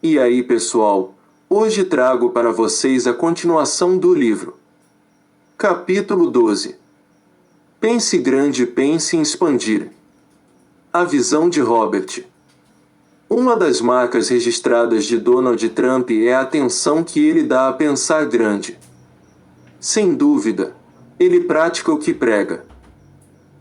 E aí, pessoal? Hoje trago para vocês a continuação do livro. Capítulo 12. Pense grande, pense em expandir. A visão de Robert. Uma das marcas registradas de Donald Trump é a atenção que ele dá a pensar grande. Sem dúvida, ele pratica o que prega.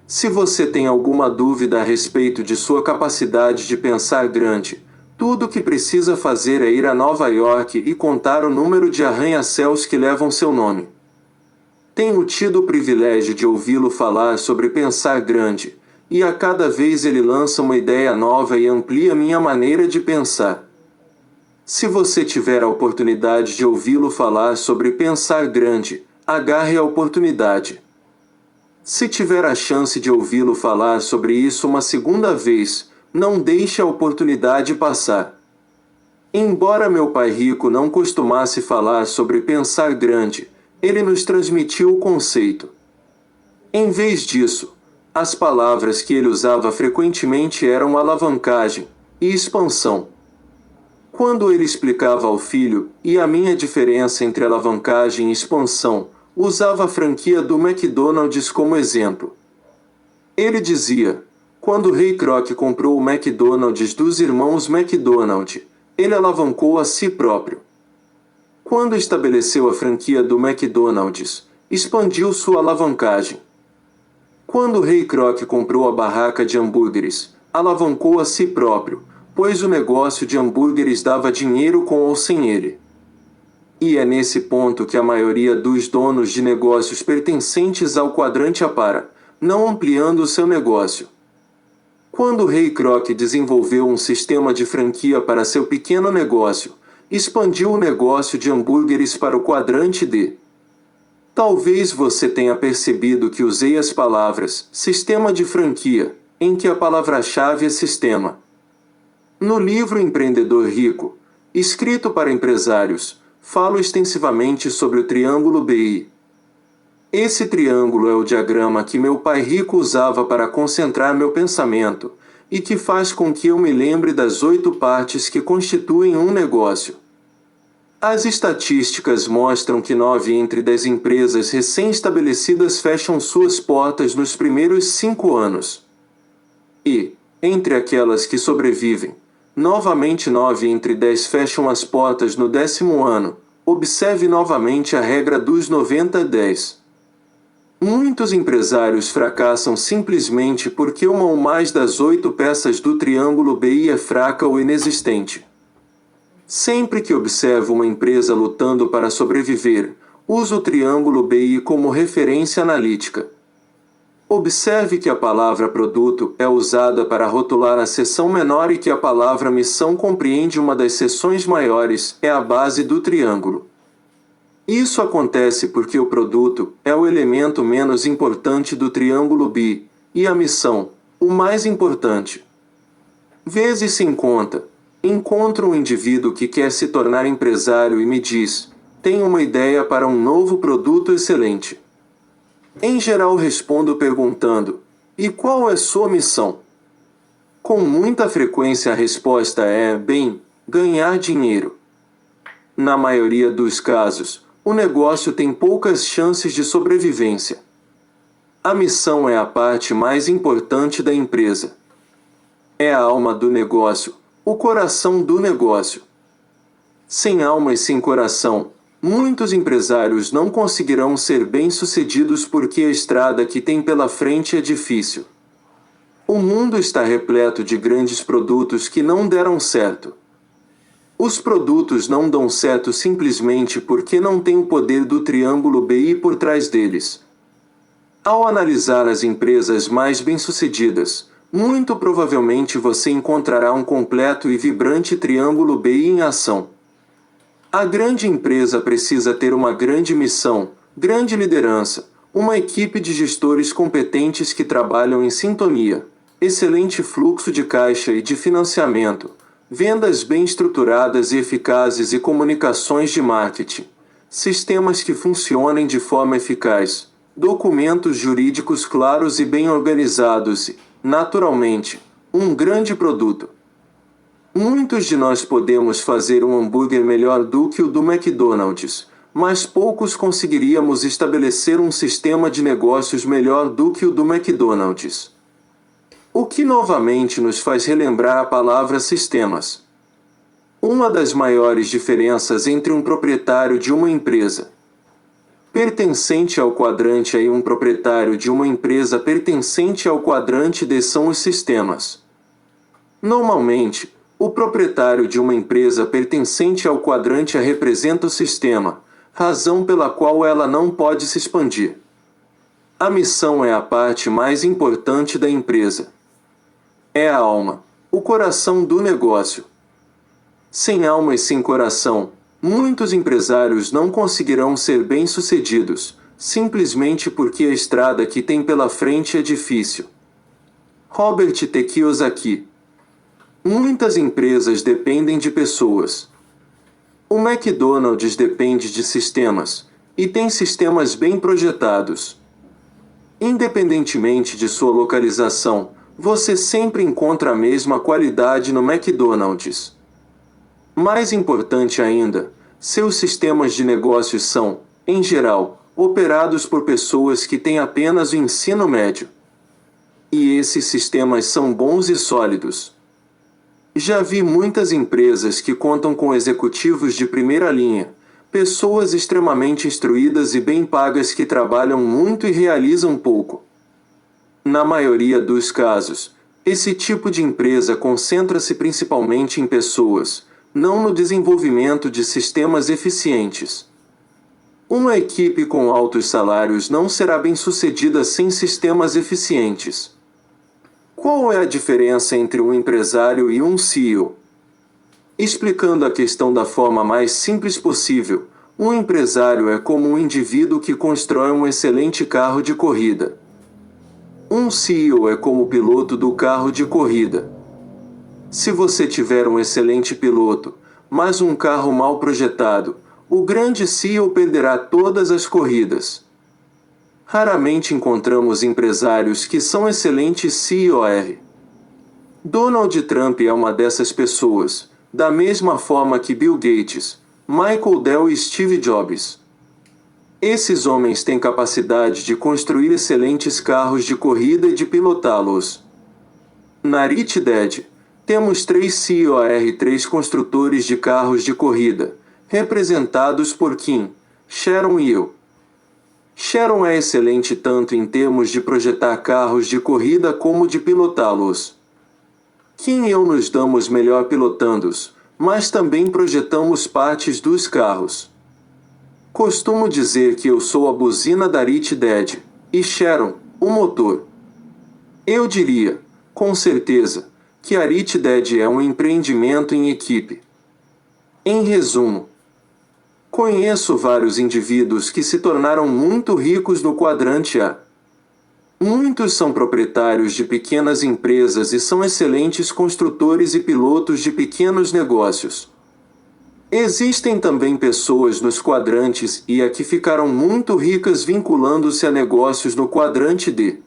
Se você tem alguma dúvida a respeito de sua capacidade de pensar grande, tudo o que precisa fazer é ir a Nova York e contar o número de arranha-céus que levam seu nome. Tenho tido o privilégio de ouvi-lo falar sobre pensar grande, e a cada vez ele lança uma ideia nova e amplia minha maneira de pensar. Se você tiver a oportunidade de ouvi-lo falar sobre pensar grande, agarre a oportunidade. Se tiver a chance de ouvi-lo falar sobre isso uma segunda vez, não deixe a oportunidade passar. Embora meu pai rico não costumasse falar sobre pensar grande, ele nos transmitiu o conceito. Em vez disso, as palavras que ele usava frequentemente eram alavancagem e expansão. Quando ele explicava ao filho e a mim a diferença entre alavancagem e expansão, usava a franquia do McDonald's como exemplo. Ele dizia: quando Ray Kroc comprou o McDonald's dos irmãos McDonald, ele alavancou a si próprio. Quando estabeleceu a franquia do McDonald's, expandiu sua alavancagem. Quando Ray Kroc comprou a barraca de hambúrgueres, alavancou a si próprio, pois o negócio de hambúrgueres dava dinheiro com ou sem ele. E é nesse ponto que a maioria dos donos de negócios pertencentes ao quadrante para, não ampliando o seu negócio. Quando Ray Kroc desenvolveu um sistema de franquia para seu pequeno negócio, expandiu o negócio de hambúrgueres para o quadrante D. Talvez você tenha percebido que usei as palavras sistema de franquia, em que a palavra-chave é sistema. No livro Empreendedor Rico, escrito para empresários, falo extensivamente sobre o triângulo BI. Esse triângulo é o diagrama que meu pai rico usava para concentrar meu pensamento, e que faz com que eu me lembre das 8 partes que constituem um negócio. As estatísticas mostram que 9 entre 10 empresas recém-estabelecidas fecham suas portas nos primeiros 5 anos. E, entre aquelas que sobrevivem, novamente 9 entre 10 fecham as portas no 10º ano. Observe novamente a regra dos 90-10. Muitos empresários fracassam simplesmente porque uma ou mais das 8 peças do triângulo BI é fraca ou inexistente. Sempre que observo uma empresa lutando para sobreviver, uso o triângulo BI como referência analítica. Observe que a palavra produto é usada para rotular a seção menor e que a palavra missão compreende uma das seções maiores, é a base do triângulo. Isso acontece porque o produto é o elemento menos importante do triângulo BI, e a missão, o mais importante. Vezes sem conta, encontro um indivíduo que quer se tornar empresário e me diz: tenho uma ideia para um novo produto excelente. Em geral respondo perguntando: e qual é sua missão? Com muita frequência a resposta é: bem, ganhar dinheiro. Na maioria dos casos, o negócio tem poucas chances de sobrevivência. A missão é a parte mais importante da empresa. É a alma do negócio, o coração do negócio. Sem alma e sem coração, muitos empresários não conseguirão ser bem-sucedidos porque a estrada que tem pela frente é difícil. O mundo está repleto de grandes produtos que não deram certo. Os produtos não dão certo simplesmente porque não têm o poder do triângulo BI por trás deles. Ao analisar as empresas mais bem-sucedidas, muito provavelmente você encontrará um completo e vibrante triângulo BI em ação. A grande empresa precisa ter uma grande missão, grande liderança, uma equipe de gestores competentes que trabalham em sintonia, excelente fluxo de caixa e de financiamento, vendas bem estruturadas e eficazes e comunicações de marketing, sistemas que funcionem de forma eficaz, documentos jurídicos claros e bem organizados e, naturalmente, um grande produto. Muitos de nós podemos fazer um hambúrguer melhor do que o do McDonald's, mas poucos conseguiríamos estabelecer um sistema de negócios melhor do que o do McDonald's. O que novamente nos faz relembrar a palavra sistemas. Uma das maiores diferenças entre um proprietário de uma empresa pertencente ao quadrante A e um proprietário de uma empresa pertencente ao quadrante D são os sistemas. Normalmente, o proprietário de uma empresa pertencente ao quadrante A representa o sistema, razão pela qual ela não pode se expandir. A missão é a parte mais importante da empresa. É a alma, o coração do negócio. Sem alma e sem coração, muitos empresários não conseguirão ser bem-sucedidos, simplesmente porque a estrada que tem pela frente é difícil. Robert T. Kiyosaki. Muitas empresas dependem de pessoas. O McDonald's depende de sistemas, e tem sistemas bem projetados. Independentemente de sua localização, você sempre encontra a mesma qualidade no McDonald's. Mais importante ainda, seus sistemas de negócios são, em geral, operados por pessoas que têm apenas o ensino médio. E esses sistemas são bons e sólidos. Já vi muitas empresas que contam com executivos de primeira linha, pessoas extremamente instruídas e bem pagas que trabalham muito e realizam pouco. Na maioria dos casos, esse tipo de empresa concentra-se principalmente em pessoas, não no desenvolvimento de sistemas eficientes. Uma equipe com altos salários não será bem-sucedida sem sistemas eficientes. Qual é a diferença entre um empresário e um CEO? Explicando a questão da forma mais simples possível, um empresário é como um indivíduo que constrói um excelente carro de corrida. Um CEO é como o piloto do carro de corrida. Se você tiver um excelente piloto, mas um carro mal projetado, o grande CEO perderá todas as corridas. Raramente encontramos empresários que são excelentes CEOs. Donald Trump é uma dessas pessoas, da mesma forma que Bill Gates, Michael Dell e Steve Jobs. Esses homens têm capacidade de construir excelentes carros de corrida e de pilotá-los. Na Rich Dad, temos 3 CEOs e 3 construtores de carros de corrida, representados por Kim, Sharon e eu. Sharon é excelente tanto em termos de projetar carros de corrida como de pilotá-los. Kim e eu nos damos melhor pilotando-os, mas também projetamos partes dos carros. Costumo dizer que eu sou a buzina da Rich Dad, e Sharon, o motor. Eu diria, com certeza, que a Rich Dad é um empreendimento em equipe. Em resumo, conheço vários indivíduos que se tornaram muito ricos no quadrante A. Muitos são proprietários de pequenas empresas e são excelentes construtores e pilotos de pequenos negócios. Existem também pessoas nos quadrantes I que ficaram muito ricas vinculando-se a negócios no quadrante D.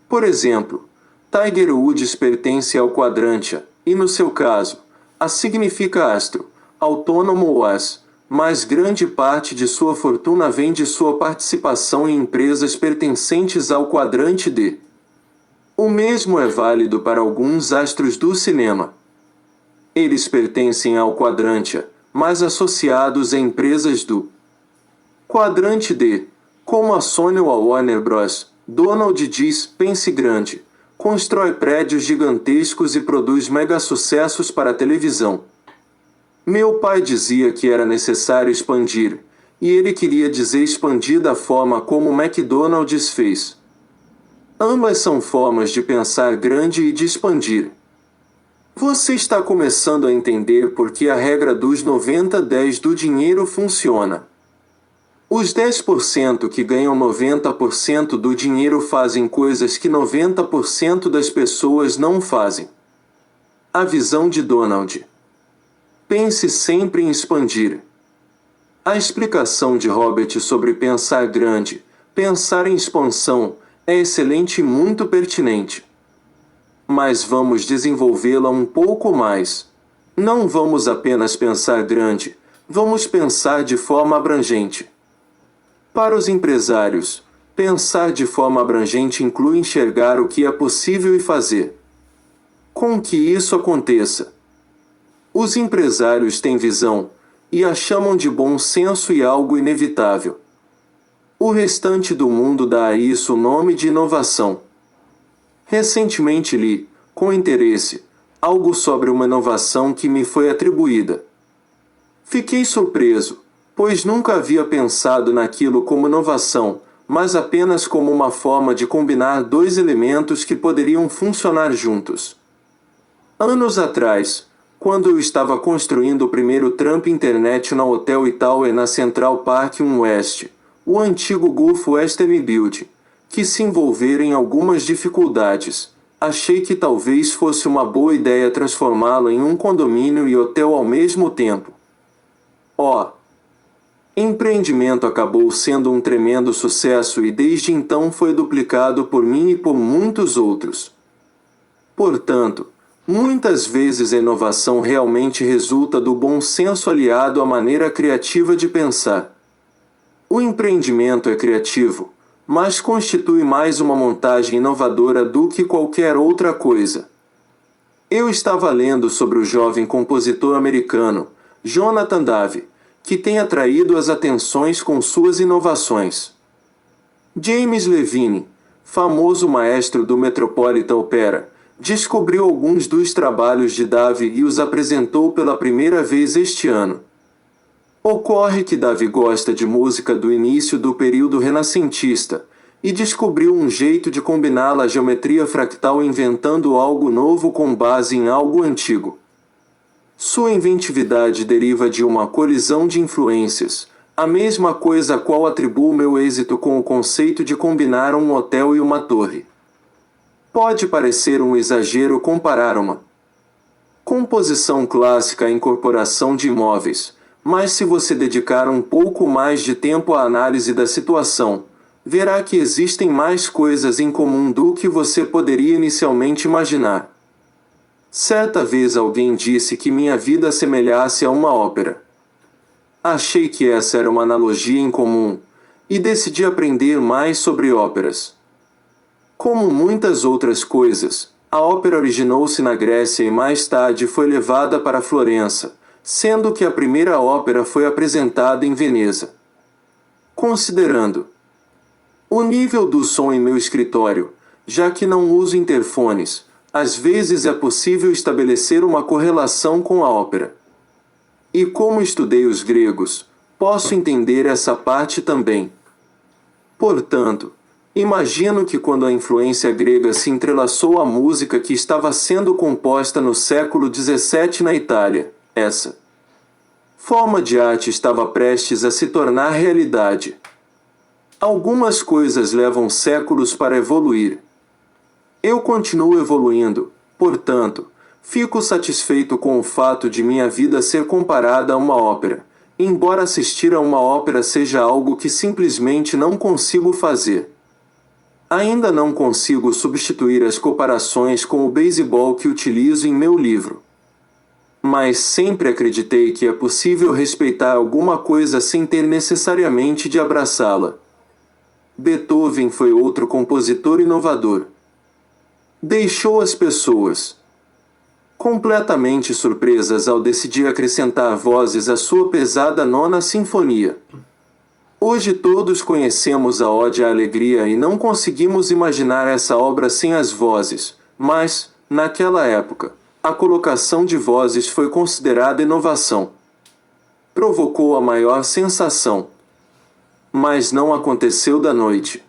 Por exemplo, Tiger Woods pertence ao quadrante A, e no seu caso, A significa astro, autônomo ou as, mas grande parte de sua fortuna vem de sua participação em empresas pertencentes ao quadrante D. O mesmo é válido para alguns astros do cinema. Eles pertencem ao quadrante A, mas associados a empresas do quadrante D, como a Sony ou a Warner Bros. Donald diz: pense grande, constrói prédios gigantescos e produz mega-sucessos para a televisão. Meu pai dizia que era necessário expandir, e ele queria dizer expandir da forma como o McDonald's fez. Ambas são formas de pensar grande e de expandir. Você está começando a entender por que a regra dos 90-10 do dinheiro funciona. Os 10% que ganham 90% do dinheiro fazem coisas que 90% das pessoas não fazem. A visão de Donald. Pense sempre em expandir. A explicação de Robert sobre pensar grande, pensar em expansão, é excelente e muito pertinente. Mas vamos desenvolvê-la um pouco mais. Não vamos apenas pensar grande, vamos pensar de forma abrangente. Para os empresários, pensar de forma abrangente inclui enxergar o que é possível e fazer com que isso aconteça. Os empresários têm visão, e a chamam de bom senso e algo inevitável. O restante do mundo dá a isso o nome de inovação. Recentemente li, com interesse, algo sobre uma inovação que me foi atribuída. Fiquei surpreso, pois nunca havia pensado naquilo como inovação, mas apenas como uma forma de combinar dois elementos que poderiam funcionar juntos. Anos atrás, quando eu estava construindo o primeiro Trump International Hotel e Tower na Central Park West, o antigo Gulf Western Building, que se envolveram em algumas dificuldades, achei que talvez fosse uma boa ideia transformá-lo em um condomínio e hotel ao mesmo tempo. O empreendimento acabou sendo um tremendo sucesso e desde então foi duplicado por mim e por muitos outros. Portanto, muitas vezes a inovação realmente resulta do bom senso aliado à maneira criativa de pensar. O empreendimento é criativo, mas constitui mais uma montagem inovadora do que qualquer outra coisa. Eu estava lendo sobre o jovem compositor americano, Jonathan Dave, que tem atraído as atenções com suas inovações. James Levine, famoso maestro do Metropolitan Opera, descobriu alguns dos trabalhos de Dave e os apresentou pela primeira vez este ano. Ocorre que Dave gosta de música do início do período renascentista, e descobriu um jeito de combiná-la à geometria fractal inventando algo novo com base em algo antigo. Sua inventividade deriva de uma colisão de influências, a mesma coisa a qual atribuo meu êxito com o conceito de combinar um hotel e uma torre. Pode parecer um exagero comparar uma composição clássica à incorporação de imóveis, mas se você dedicar um pouco mais de tempo à análise da situação, verá que existem mais coisas em comum do que você poderia inicialmente imaginar. Certa vez alguém disse que minha vida assemelhasse a uma ópera. Achei que essa era uma analogia em comum, e decidi aprender mais sobre óperas. Como muitas outras coisas, a ópera originou-se na Grécia e mais tarde foi levada para Florença, sendo que a primeira ópera foi apresentada em Veneza. Considerando o nível do som em meu escritório, já que não uso interfones, às vezes é possível estabelecer uma correlação com a ópera. E como estudei os gregos, posso entender essa parte também. Portanto, imagino que quando a influência grega se entrelaçou à música que estava sendo composta no século XVII na Itália, essa forma de arte estava prestes a se tornar realidade. Algumas coisas levam séculos para evoluir. Eu continuo evoluindo, portanto, fico satisfeito com o fato de minha vida ser comparada a uma ópera, embora assistir a uma ópera seja algo que simplesmente não consigo fazer. Ainda não consigo substituir as comparações com o beisebol que utilizo em meu livro. Mas sempre acreditei que é possível respeitar alguma coisa sem ter necessariamente de abraçá-la. Beethoven foi outro compositor inovador. Deixou as pessoas completamente surpresas ao decidir acrescentar vozes à sua pesada nona sinfonia. Hoje todos conhecemos a Ode à Alegria e não conseguimos imaginar essa obra sem as vozes, mas, naquela época, a colocação de vozes foi considerada inovação. Provocou a maior sensação. Mas não aconteceu da noite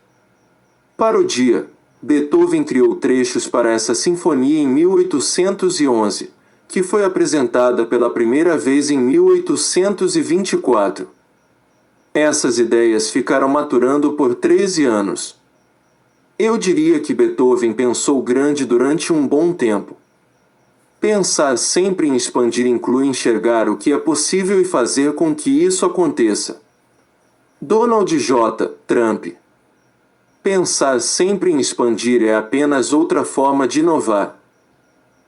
para o dia. Beethoven criou trechos para essa sinfonia em 1811, que foi apresentada pela primeira vez em 1824. Essas ideias ficaram maturando por 13 anos. Eu diria que Beethoven pensou grande durante um bom tempo. Pensar sempre em expandir inclui enxergar o que é possível e fazer com que isso aconteça. Donald J. Trump. Pensar sempre em expandir é apenas outra forma de inovar.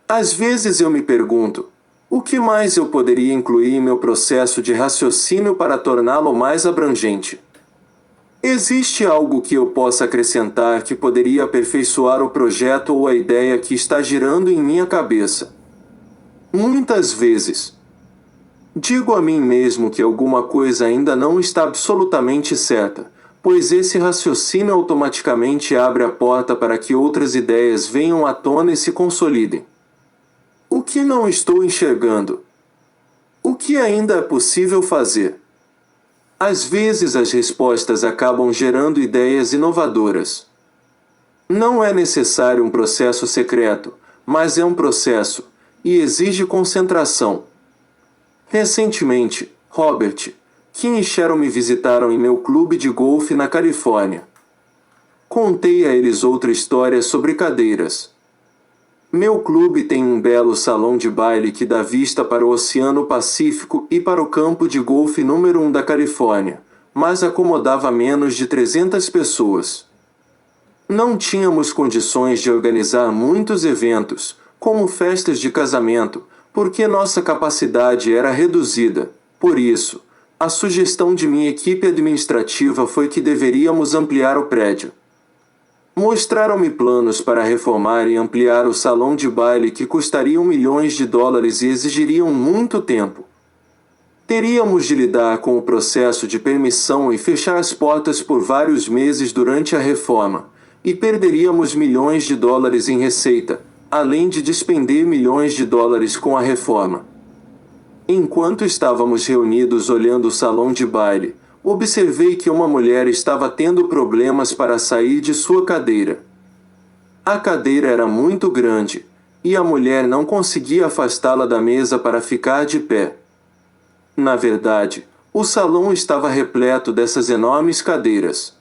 Às vezes eu me pergunto, O que mais eu poderia incluir em meu processo de raciocínio para torná-lo mais abrangente? Existe algo que eu possa acrescentar que poderia aperfeiçoar o projeto ou a ideia que está girando em minha cabeça? Muitas vezes, digo a mim mesmo que alguma coisa ainda não está absolutamente certa, pois esse raciocínio automaticamente abre a porta para que outras ideias venham à tona e se consolidem. O que não estou enxergando? O que ainda é possível fazer? Às vezes as respostas acabam gerando ideias inovadoras. Não é necessário um processo secreto, mas é um processo, e exige concentração. Recentemente, Robert, Kim e Sharon me visitaram em meu clube de golfe na Califórnia. Contei a eles outra história sobre cadeiras. Meu clube tem um belo salão de baile que dá vista para o Oceano Pacífico e para o campo de golfe número 1 da Califórnia, mas acomodava menos de 300 pessoas. Não tínhamos condições de organizar muitos eventos, como festas de casamento, porque nossa capacidade era reduzida. Por isso, a sugestão de minha equipe administrativa foi que deveríamos ampliar o prédio. Mostraram-me planos para reformar e ampliar o salão de baile que custariam milhões de dólares e exigiriam muito tempo. Teríamos de lidar com o processo de permissão e fechar as portas por vários meses durante a reforma, e perderíamos milhões de dólares em receita, além de despender milhões de dólares com a reforma. Enquanto estávamos reunidos olhando o salão de baile, observei que uma mulher estava tendo problemas para sair de sua cadeira. A cadeira era muito grande, e a mulher não conseguia afastá-la da mesa para ficar de pé. Na verdade, o salão estava repleto dessas enormes cadeiras.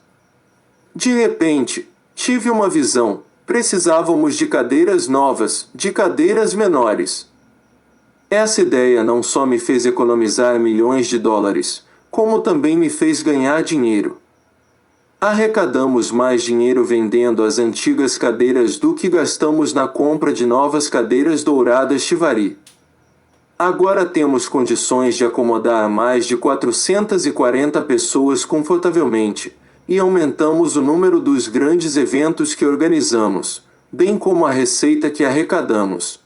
De repente, tive uma visão: precisávamos de cadeiras novas, de cadeiras menores. Essa ideia não só me fez economizar milhões de dólares, como também me fez ganhar dinheiro. Arrecadamos mais dinheiro vendendo as antigas cadeiras do que gastamos na compra de novas cadeiras douradas Chivari. Agora temos condições de acomodar mais de 440 pessoas confortavelmente, e aumentamos o número dos grandes eventos que organizamos, bem como a receita que arrecadamos.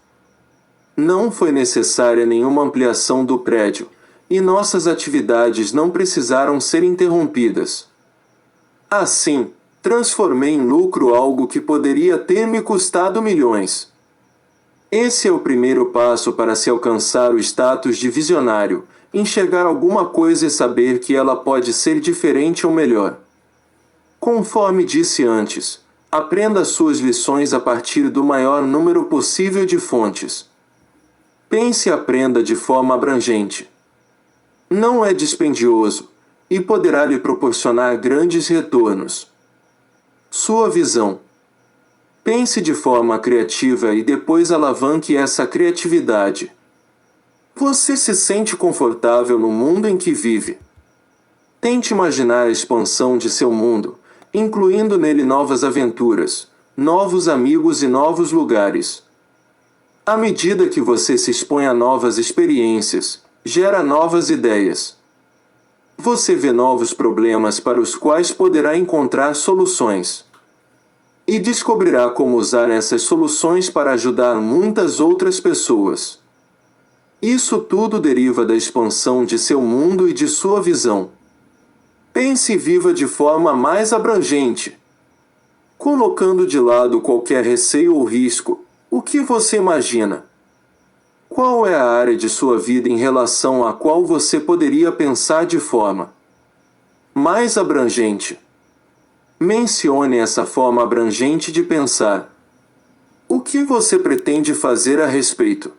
Não foi necessária nenhuma ampliação do prédio, e nossas atividades não precisaram ser interrompidas. Assim, transformei em lucro algo que poderia ter me custado milhões. Esse é o primeiro passo para se alcançar o status de visionário: enxergar alguma coisa e saber que ela pode ser diferente ou melhor. Conforme disse antes, aprenda suas lições a partir do maior número possível de fontes. Pense e aprenda de forma abrangente. Não é dispendioso, e poderá lhe proporcionar grandes retornos. Sua visão. Pense de forma criativa e depois alavanque essa criatividade. Você se sente confortável no mundo em que vive? Tente imaginar a expansão de seu mundo, incluindo nele novas aventuras, novos amigos e novos lugares. À medida que você se expõe a novas experiências, gera novas ideias. Você vê novos problemas para os quais poderá encontrar soluções. E descobrirá como usar essas soluções para ajudar muitas outras pessoas. Isso tudo deriva da expansão de seu mundo e de sua visão. Pense e viva de forma mais abrangente. Colocando de lado qualquer receio ou risco, o que você imagina? Qual é a área de sua vida em relação à qual você poderia pensar de forma mais abrangente? Mencione essa forma abrangente de pensar. O que você pretende fazer a respeito?